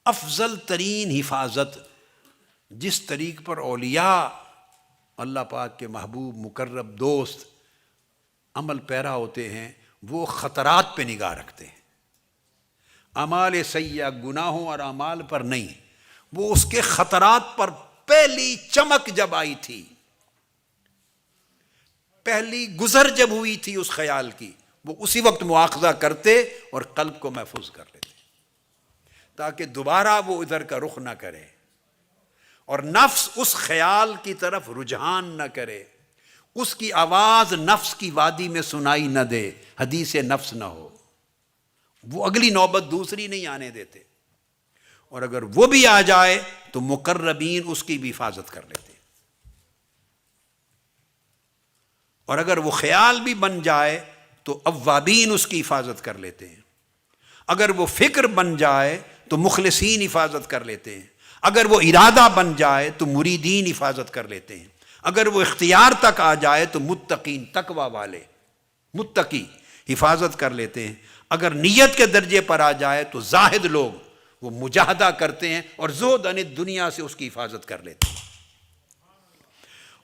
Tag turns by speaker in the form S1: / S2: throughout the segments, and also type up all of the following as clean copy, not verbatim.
S1: افضل ترین حفاظت جس طریق پر اولیاء اللہ پاک کے محبوب مقرب دوست عمل پیرا ہوتے ہیں، وہ خطرات پہ نگاہ رکھتے ہیں، اعمال سیئہ گناہوں اور اعمال پر نہیں، وہ اس کے خطرات پر پہلی چمک جب آئی تھی، پہلی گزر جب ہوئی تھی اس خیال کی، وہ اسی وقت مواخذہ کرتے اور قلب کو محفوظ کر لیتے تاکہ دوبارہ وہ ادھر کا رخ نہ کرے اور نفس اس خیال کی طرف رجحان نہ کرے، اس کی آواز نفس کی وادی میں سنائی نہ دے، حدیث نفس نہ ہو، وہ اگلی نوبت دوسری نہیں آنے دیتے، اور اگر وہ بھی آ جائے تو مقربین اس کی بھی حفاظت کر لیتے، اور اگر وہ خیال بھی بن جائے تو اوابین اس کی حفاظت کر لیتے ہیں، اگر وہ فکر بن جائے تو مخلصین حفاظت کر لیتے ہیں، اگر وہ ارادہ بن جائے تو مریدین حفاظت کر لیتے ہیں، اگر وہ اختیار تک آ جائے تو متقین تقوی والے متقی حفاظت کر لیتے ہیں، اگر نیت کے درجے پر آ جائے تو زاہد لوگ وہ مجاہدہ کرتے ہیں اور زہد عن دنیا سے اس کی حفاظت کر لیتے ہیں،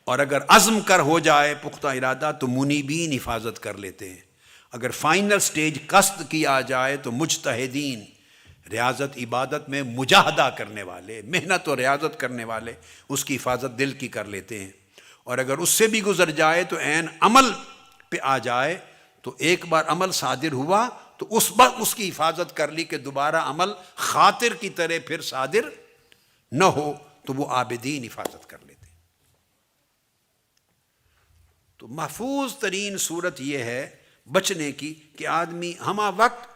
S1: اور اگر عزم کر ہو جائے پختہ ارادہ تو منیبین حفاظت کر لیتے ہیں، اگر فائنل سٹیج قصد کی آ جائے تو مجتہدین ریاضت عبادت میں مجاہدہ کرنے والے، محنت اور ریاضت کرنے والے اس کی حفاظت دل کی کر لیتے ہیں، اور اگر اس سے بھی گزر جائے تو عین عمل پہ آ جائے تو ایک بار عمل صادر ہوا تو اس وقت اس کی حفاظت کر لی کہ دوبارہ عمل خاطر کی طرح پھر صادر نہ ہو، تو وہ عابدین حفاظت کر لیتے۔ تو محفوظ ترین صورت یہ ہے بچنے کی کہ آدمی ہمہ وقت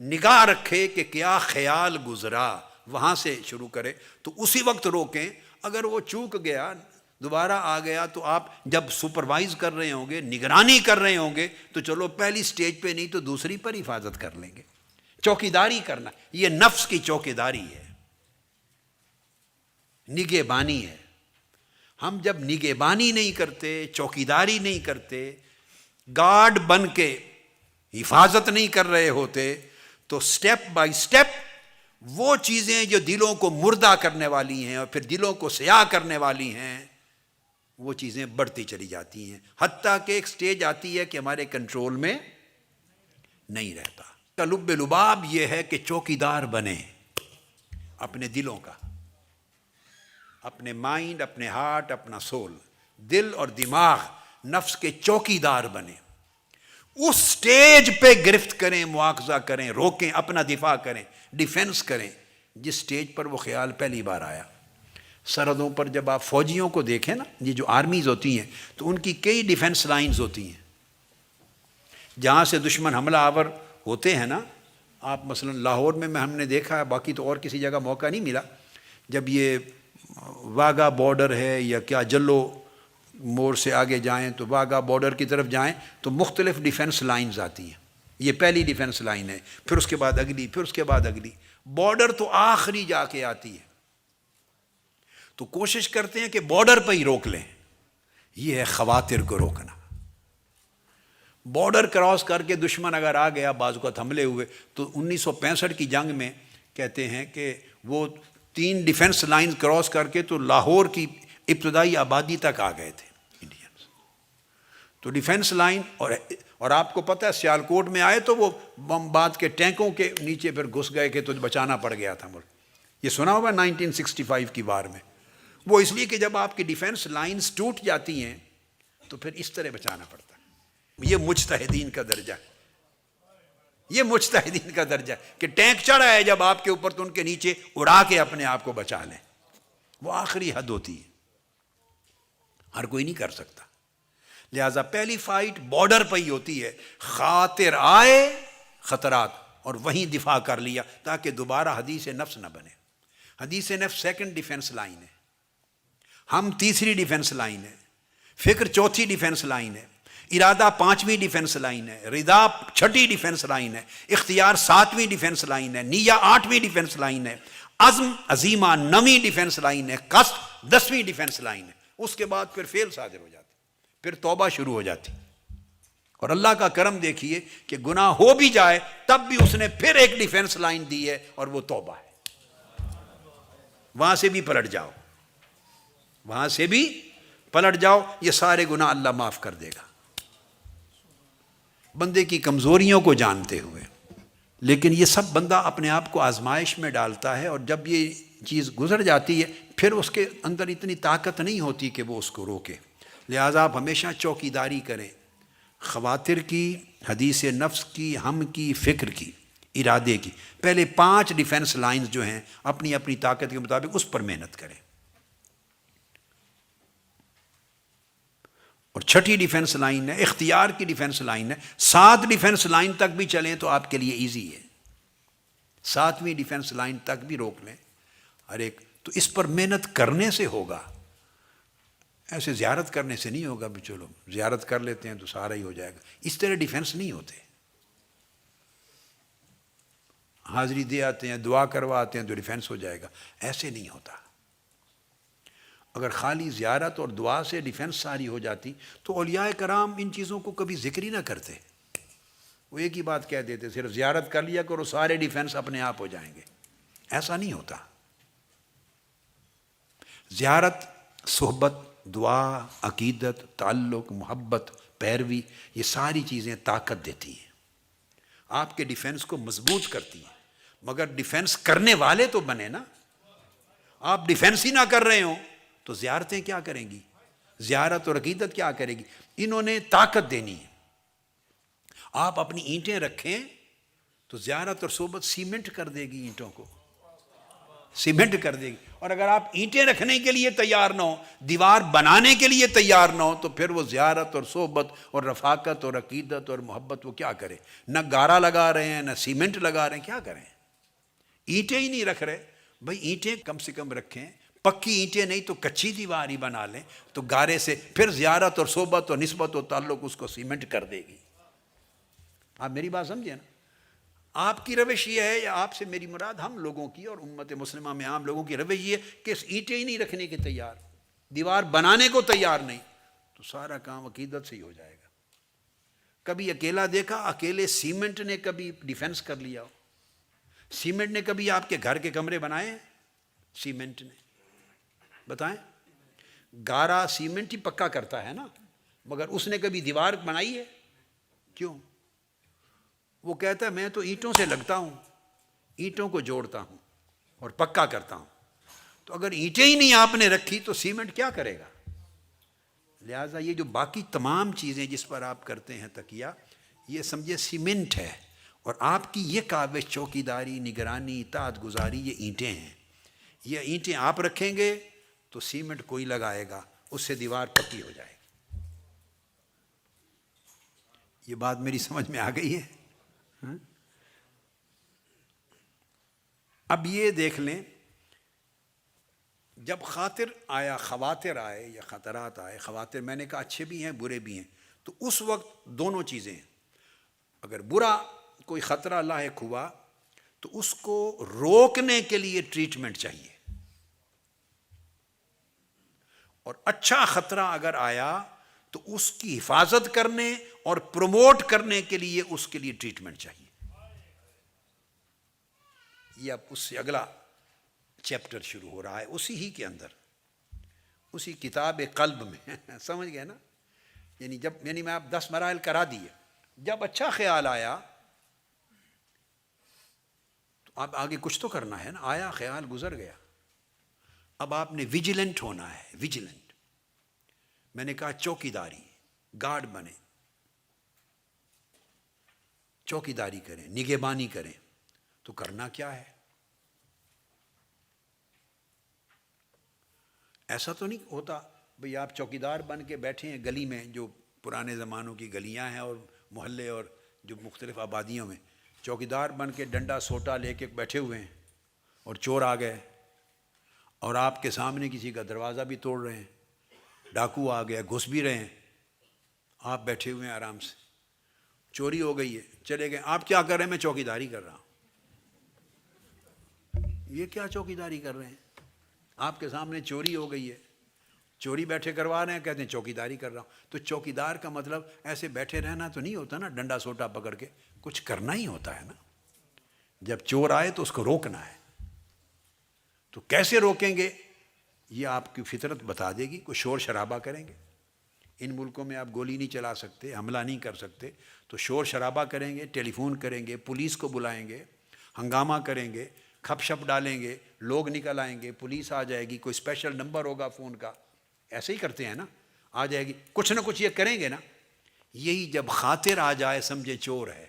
S1: نگاہ رکھے کہ کیا خیال گزرا، وہاں سے شروع کرے تو اسی وقت روکیں، اگر وہ چوک گیا دوبارہ آ گیا تو آپ جب سپروائز کر رہے ہوں گے، نگرانی کر رہے ہوں گے تو چلو پہلی سٹیج پہ نہیں تو دوسری پر حفاظت کر لیں گے، چوکیداری کرنا، یہ نفس کی چوکیداری ہے، نگہبانی ہے۔ ہم جب نگہبانی نہیں کرتے، چوکیداری نہیں کرتے، گارڈ بن کے حفاظت نہیں کر رہے ہوتے تو سٹیپ بائی سٹیپ وہ چیزیں جو دلوں کو مردہ کرنے والی ہیں اور پھر دلوں کو سیاہ کرنے والی ہیں وہ چیزیں بڑھتی چلی جاتی ہیں، حتیٰ کہ ایک سٹیج آتی ہے کہ ہمارے کنٹرول میں نہیں رہتا۔ کا لب لباب یہ ہے کہ چوکیدار بنے اپنے دلوں کا، اپنے مائنڈ، اپنے ہارٹ، اپنا سول، دل اور دماغ نفس کے چوکیدار بنے، اس سٹیج پہ گرفت کریں، مواخذہ کریں، روکیں، اپنا دفاع کریں، ڈیفنس کریں جس سٹیج پر وہ خیال پہلی بار آیا۔ سرحدوں پر جب آپ فوجیوں کو دیکھیں نا، یہ جو آرمیز ہوتی ہیں تو ان کی کئی ڈیفنس لائنز ہوتی ہیں جہاں سے دشمن حملہ آور ہوتے ہیں نا۔ آپ مثلا لاہور میں ہم نے دیکھا ہے، باقی تو اور کسی جگہ موقع نہیں ملا، جب یہ واگا بارڈر ہے یا کیا جلو موڑ سے آگے جائیں تو واگا بارڈر کی طرف جائیں تو مختلف ڈیفنس لائنز آتی ہیں، یہ پہلی ڈیفنس لائن ہے، پھر اس کے بعد اگلی، پھر اس کے بعد اگلی، بارڈر تو آخری جا کے آتی ہے، تو کوشش کرتے ہیں کہ بارڈر پہ ہی روک لیں، یہ ہے خواطر کو روکنا۔ بارڈر کراس کر کے دشمن اگر آ گیا، بعض اوقات حملے ہوئے تو 1965 کی جنگ میں کہتے ہیں کہ وہ 3 ڈیفنس لائن کراس کر کے تو لاہور کی ابتدائی آبادی تک آ گئے تھے انڈینز، تو ڈیفنس لائن، اور آپ کو پتہ ہے سیالکوٹ میں آئے تو وہ بعد کے ٹینکوں کے نیچے پھر گھس گئے کہ تو بچانا پڑ گیا تھا ملک، یہ سنا ہوگا 1965 کی وار میں، وہ اس لیے کہ جب آپ کی ڈیفنس لائنز ٹوٹ جاتی ہیں تو پھر اس طرح بچانا پڑتا ہے۔ یہ مجتہدین کا درجہ ہے، یہ مجتہدین کا درجہ ہے کہ ٹینک چڑھا ہے جب آپ کے اوپر تو ان کے نیچے اڑا کے اپنے آپ کو بچا لیں، وہ آخری حد ہوتی ہے، ہر کوئی نہیں کر سکتا، لہذا پہلی فائٹ بارڈر پہ ہی ہوتی ہے، خاطر آئے خطرات اور وہیں دفاع کر لیا تاکہ دوبارہ حدیث نفس نہ بنے۔ حدیث نفس سیکنڈ ڈیفنس لائن ہے، ہم تیسری ڈیفنس لائن ہے، فکر چوتھی ڈیفنس لائن ہے، ارادہ 5ویں ڈیفنس لائن ہے، رضا 6ٹھی ڈیفنس لائن ہے، اختیار 7ویں ڈیفنس لائن ہے، نیہ 8ویں ڈیفنس لائن ہے، عزم عزیمہ 9ویں ڈیفنس لائن ہے، قصد 10ویں ڈیفنس لائن ہے۔ اس کے بعد پھر فیل صادر ہو جاتی، پھر توبہ شروع ہو جاتی، اور اللہ کا کرم دیکھیے کہ گناہ ہو بھی جائے تب بھی اس نے پھر ایک ڈیفنس لائن دی ہے اور وہ توبہ ہے۔ وہاں سے بھی پلٹ جاؤ، وہاں سے بھی پلٹ جاؤ، یہ سارے گناہ اللہ معاف کر دے گا، بندے کی کمزوریوں کو جانتے ہوئے۔ لیکن یہ سب بندہ اپنے آپ کو آزمائش میں ڈالتا ہے، اور جب یہ چیز گزر جاتی ہے پھر اس کے اندر اتنی طاقت نہیں ہوتی کہ وہ اس کو روکے۔ لہٰذا آپ ہمیشہ چوکیداری کریں، خواطر کی، حدیث نفس کی، ہم کی، فکر کی، ارادے کی۔ پہلے 5 ڈیفنس لائنز جو ہیں اپنی اپنی طاقت کے مطابق اس پر محنت کریں، اور 6ٹھی ڈیفنس لائن ہے اختیار کی ڈیفنس لائن ہے۔ 7 ڈیفنس لائن تک بھی چلیں تو آپ کے لیے ایزی ہے، 7ویں ڈیفنس لائن تک بھی روک لیں ہر ایک، تو اس پر محنت کرنے سے ہوگا، ایسے زیارت کرنے سے نہیں ہوگا۔ بھی چلو زیارت کر لیتے ہیں تو سارا ہی ہو جائے گا، اس طرح ڈیفنس نہیں ہوتے۔ حاضری دے آتے ہیں، دعا کروا آتے ہیں تو ڈیفنس ہو جائے گا، ایسے نہیں ہوتا۔ اگر خالی زیارت اور دعا سے ڈیفنس ساری ہو جاتی تو اولیاء کرام ان چیزوں کو کبھی ذکر ہی نہ کرتے، وہ ایک ہی بات کہہ دیتے، صرف زیارت کر لیا کرو سارے ڈیفنس اپنے آپ ہو جائیں گے۔ ایسا نہیں ہوتا۔ زیارت، صحبت، دعا، عقیدت، تعلق، محبت، پیروی، یہ ساری چیزیں طاقت دیتی ہیں، آپ کے ڈیفنس کو مضبوط کرتی ہیں، مگر ڈیفنس کرنے والے تو بنے نا۔ آپ ڈیفنس ہی نہ کر رہے ہوں تو زیارتیں کیا کریں گی، زیارت اور عقیدت کیا کرے گی؟ انہوں نے طاقت دینی ہے۔ آپ اپنی اینٹیں رکھیں تو زیارت اور صحبت سیمنٹ کر دے گی، اینٹوں کو سیمنٹ کر دے گی۔ اور اگر آپ اینٹیں رکھنے کے لیے تیار نہ ہو، دیوار بنانے کے لیے تیار نہ ہو، تو پھر وہ زیارت اور صحبت اور رفاقت اور عقیدت اور محبت وہ کیا کرے؟ نہ گارا لگا رہے ہیں، نہ سیمنٹ لگا رہے ہیں، کیا کریں؟ اینٹیں ہی نہیں رکھ رہے۔ بھئی اینٹیں کم سے کم رکھیں، پکی اینٹیں نہیں تو کچی دیوار ہی بنا لیں، تو گارے سے پھر زیارت اور صحبت اور نسبت اور تعلق اس کو سیمنٹ کر دے گی۔ آپ میری بات سمجھیں نا؟ آپ کی روش یہ ہے، یا آپ سے میری مراد ہم لوگوں کی اور امت مسلمہ میں عام لوگوں کی روش یہ ہے کہ اینٹیں ہی نہیں رکھنے کے تیار، دیوار بنانے کو تیار نہیں، تو سارا کام عقیدت سے ہی ہو جائے گا۔ کبھی اکیلا دیکھا، اکیلے سیمنٹ نے کبھی ڈیفنس کر لیا ہو؟ سیمنٹ نے کبھی آپ کے گھر کے کمرے بنائے ہیں؟ سیمنٹ نے بتائیں؟ گارا سیمنٹ ہی پکا کرتا ہے نا، مگر اس نے کبھی دیوار بنائی ہے؟ کیوں؟ وہ کہتا ہے میں تو اینٹوں سے لگتا ہوں، اینٹوں کو جوڑتا ہوں اور پکا کرتا ہوں۔ تو اگر اینٹیں ہی نہیں آپ نے رکھی تو سیمنٹ کیا کرے گا؟ لہٰذا یہ جو باقی تمام چیزیں جس پر آپ کرتے ہیں تکیہ، یہ سمجھے سیمنٹ ہے، اور آپ کی یہ کاوش، چوکیداری، نگرانی، اطاعت گزاری، یہ اینٹیں ہیں۔ یہ اینٹیں آپ رکھیں گے تو سیمنٹ کوئی لگائے گا، اس سے دیوار پکی ہو جائے گی۔ یہ بات میری سمجھ میں آ گئی ہے؟ اب یہ دیکھ لیں، جب خاطر آیا، خواطر آئے یا خطرات آئے، خواطر میں نے کہا اچھے بھی ہیں برے بھی ہیں، تو اس وقت دونوں چیزیں ہیں۔ اگر برا کوئی خطرہ لاحق ہوا تو اس کو روکنے کے لیے ٹریٹمنٹ چاہیے، اور اچھا خطرہ اگر آیا تو اس کی حفاظت کرنے اور پروموٹ کرنے کے لیے اس کے لیے ٹریٹمنٹ چاہیے۔ یہ اب اس سے اگلا چیپٹر شروع ہو رہا ہے اسی ہی کے اندر، اسی کتاب قلب میں سمجھ گئے نا؟ یعنی میں آپ 10 مراحل کرا دیے۔ جب اچھا خیال آیا تو اب آگے کچھ تو کرنا ہے نا، آیا خیال گزر گیا، اب آپ نے ویجیلنٹ ہونا ہے، ویجیلنٹ۔ میں نے کہا چوکیداری، گارڈ بنے، چوکیداری کریں، نگہبانی کریں۔ تو کرنا کیا ہے؟ ایسا تو نہیں ہوتا بھئی آپ چوکیدار بن کے بیٹھے ہیں گلی میں، جو پرانے زمانوں کی گلیاں ہیں اور محلے اور جو مختلف آبادیوں میں، چوکیدار بن کے ڈنڈا سوٹا لے کے بیٹھے ہوئے ہیں، اور چور آ گئے اور آپ کے سامنے کسی کا دروازہ بھی توڑ رہے ہیں، ڈاکو آ گیا، گھس بھی رہے ہیں، آپ بیٹھے ہوئے ہیں آرام سے، چوری ہو گئی ہے، چلے گئے، آپ کیا کر رہے ہیں؟ میں چوکیداری کر رہا ہوں۔ یہ کیا چوکیداری کر رہے ہیں؟ آپ کے سامنے چوری ہو گئی ہے، چوری بیٹھے کروا رہے ہیں، کہتے ہیں چوکیداری کر رہا ہوں۔ تو چوکیدار کا مطلب ایسے بیٹھے رہنا تو نہیں ہوتا نا، ڈنڈا سوٹا پکڑ کے، کچھ کرنا ہی ہوتا ہے نا۔ جب چور آئے تو اس کو روکنا ہے، تو کیسے روکیں گے؟ یہ آپ کی فطرت بتا دے گی. کوئی شور شرابہ کریں گے. ان ملکوں میں آپ گولی نہیں چلا سکتے، حملہ نہیں کر سکتے، تو شور شرابہ کریں گے، ٹیلی فون کریں گے، پولیس کو بلائیں گے، ہنگامہ کریں گے، کھپ شپ ڈالیں گے، لوگ نکل آئیں گے، پولیس آ جائے گی، کوئی اسپیشل نمبر ہوگا فون کا. ایسے ہی کرتے ہیں نا، آ جائے گی، کچھ نہ کچھ یہ کریں گے نا. یہی جب خاطر آ جائے سمجھے چور ہے.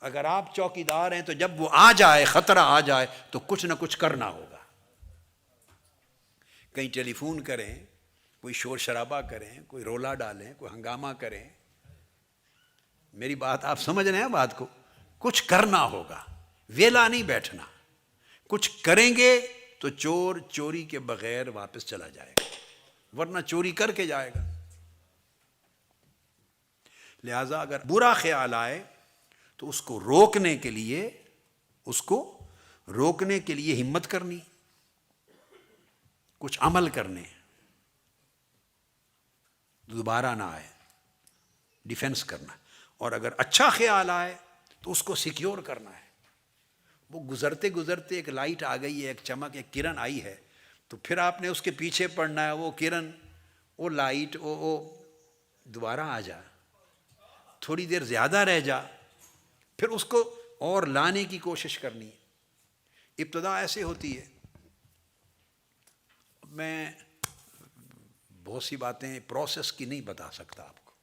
S1: اگر آپ چوکیدار ہیں تو جب وہ آ جائے، خطرہ آ جائے تو کچھ نہ کچھ کرنا ہوگا. کہیں ٹیلی فون کریں، کوئی شور شرابہ کریں، کوئی رولا ڈالیں، کوئی ہنگامہ کریں. میری بات آپ سمجھ رہے ہیں بات کو؟ کچھ کرنا ہوگا، ویلا نہیں بیٹھنا. کچھ کریں گے تو چور چوری کے بغیر واپس چلا جائے گا، ورنہ چوری کر کے جائے گا. لہذا اگر برا خیال آئے تو اس کو روکنے کے لیے ہمت کرنی، کچھ عمل کرنے، دوبارہ نہ آئے، ڈیفنس کرنا. اور اگر اچھا خیال آئے تو اس کو سیکیور کرنا ہے. وہ گزرتے گزرتے ایک لائٹ آ گئی ہے، ایک چمک، ایک کرن آئی ہے، تو پھر آپ نے اس کے پیچھے پڑنا ہے. وہ کرن، وہ لائٹ، وہ دوبارہ آ جا، تھوڑی دیر زیادہ رہ جا، پھر اس کو اور لانے کی کوشش کرنی ہے. ابتدا ایسے ہوتی ہے. میں بہت سی باتیں پروسیس کی نہیں بتا سکتا آپ کو.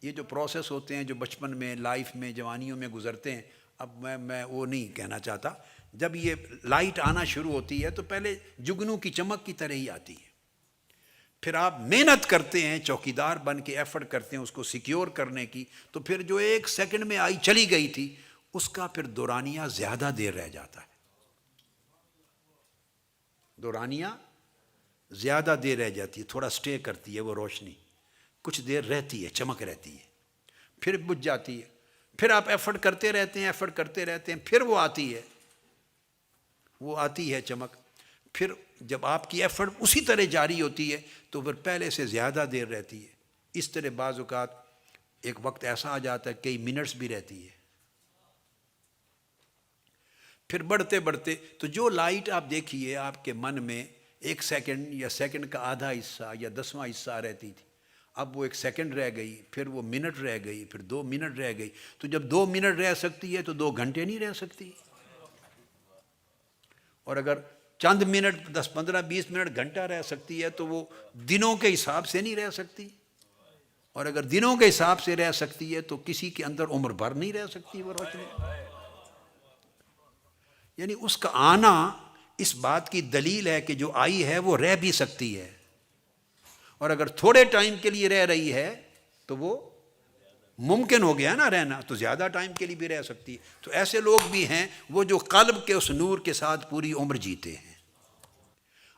S1: یہ جو پروسیس ہوتے ہیں جو بچپن میں، لائف میں، جوانیوں میں گزرتے ہیں، اب میں وہ نہیں کہنا چاہتا. جب یہ لائٹ آنا شروع ہوتی ہے تو پہلے جگنو کی چمک کی طرح ہی آتی ہے. پھر آپ محنت کرتے ہیں، چوکیدار بن کے ایفرٹ کرتے ہیں اس کو سیکیور کرنے کی، تو پھر جو 1 سیکنڈ میں آئی چلی گئی تھی اس کا پھر دورانیہ زیادہ دیر رہ جاتا ہے. دورانیہ زیادہ دیر رہ جاتی ہے، تھوڑا سٹے کرتی ہے وہ روشنی، کچھ دیر رہتی ہے، چمک رہتی ہے، پھر بجھ جاتی ہے. پھر آپ ایفرٹ کرتے رہتے ہیں، پھر وہ آتی ہے چمک. پھر جب آپ کی ایفرٹ اسی طرح جاری ہوتی ہے تو پھر پہلے سے زیادہ دیر رہتی ہے. اس طرح بعض اوقات ایک وقت ایسا آ جاتا ہے کئی منٹس بھی رہتی ہے. پھر بڑھتے بڑھتے تو جو لائٹ آپ دیکھیے آپ کے من میں 1 سیکنڈ یا سیکنڈ کا آدھا حصہ یا 10واں حصہ رہتی تھی، اب وہ 1 سیکنڈ رہ گئی، پھر وہ منٹ رہ گئی، پھر 2 منٹ رہ گئی. تو جب 2 منٹ رہ سکتی ہے تو 2 گھنٹے نہیں رہ سکتی. اور اگر چند منٹ، 10 15 20 منٹ، گھنٹہ رہ سکتی ہے تو وہ دنوں کے حساب سے نہیں رہ سکتی. اور اگر دنوں کے حساب سے رہ سکتی ہے تو کسی کے اندر عمر بھر نہیں رہ سکتی وہ روشنی. یعنی اس کا آنا اس بات کی دلیل ہے کہ جو آئی ہے وہ رہ بھی سکتی ہے، اور اگر تھوڑے ٹائم کے لیے رہ رہی ہے تو وہ ممکن ہو گیا نا رہنا، تو زیادہ ٹائم کے لیے بھی رہ سکتی ہے. تو ایسے لوگ بھی ہیں وہ جو قلب کے اس نور کے ساتھ پوری عمر جیتے ہیں.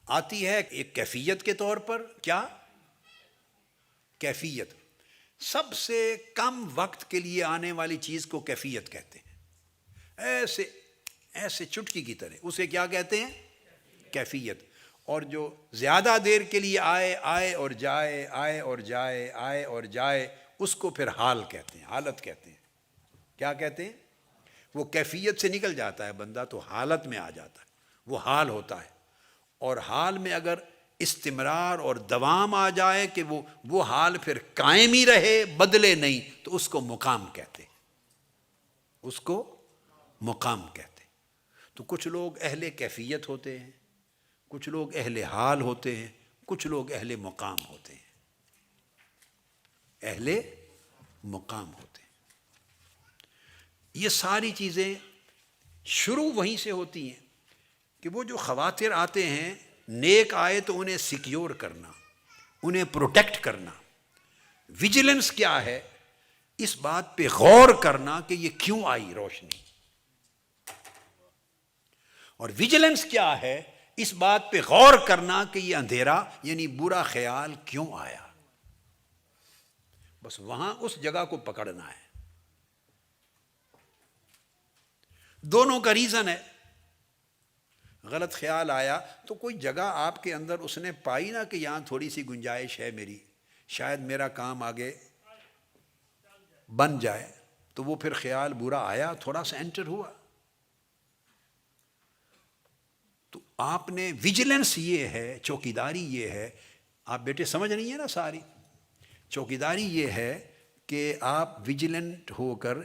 S1: آتی ہے ایک کیفیت کے طور پر. کیا کیفیت؟ سب سے کم وقت کے لیے آنے والی چیز کو کیفیت کہتے ہیں. ایسے چٹکی کی طرح اسے کیا کہتے ہیں؟ کیفیت. اور جو زیادہ دیر کے لیے آئے اور جائے، آئے اور جائے، آئے اور جائے، اس کو پھر حال کہتے ہیں، حالت کہتے ہیں. کیا کہتے ہیں؟ وہ کیفیت سے نکل جاتا ہے بندہ تو حالت میں آ جاتا ہے، وہ حال ہوتا ہے. اور حال میں اگر استمرار اور دوام آ جائے کہ وہ حال پھر قائم ہی رہے، بدلے نہیں، تو اس کو مقام کہتے ہیں. اس کو مقام کہتے ہیں. تو کچھ لوگ اہل کیفیت ہوتے ہیں، کچھ لوگ اہل حال ہوتے ہیں، کچھ لوگ اہل مقام ہوتے ہیں. اہل مقام ہوتے ہیں. یہ ساری چیزیں شروع وہیں سے ہوتی ہیں کہ وہ جو خواطر آتے ہیں، نیک آئے تو انہیں سیکیور کرنا، انہیں پروٹیکٹ کرنا. ویجیلنس کیا ہے؟ اس بات پہ غور کرنا کہ یہ کیوں آئی روشنی. اور ویجیلنس کیا ہے؟ اس بات پہ غور کرنا کہ یہ اندھیرا یعنی برا خیال کیوں آیا. بس وہاں اس جگہ کو پکڑنا ہے. دونوں کا ریزن ہے. غلط خیال آیا تو کوئی جگہ آپ کے اندر اس نے پائی نا کہ یہاں تھوڑی سی گنجائش ہے میری، شاید میرا کام آگے بن جائے، تو وہ پھر خیال برا آیا، تھوڑا سا انٹر ہوا. آپ نے ویجیلنس یہ ہے، چوکیداری یہ ہے، آپ بیٹے سمجھ نہیں ہے نا ساری، چوکیداری یہ ہے کہ آپ ویجیلنٹ ہو کر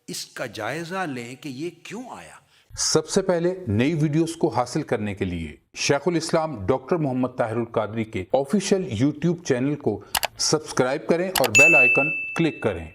S1: اس کا جائزہ لیں کہ یہ کیوں آیا۔
S2: سب سے پہلے نئی ویڈیوز کو حاصل کرنے کے لیے شیخ الاسلام ڈاکٹر محمد طاہر القادری کے آفیشیل یوٹیوب چینل کو سبسکرائب کریں اور بیل آئیکن کلک کریں۔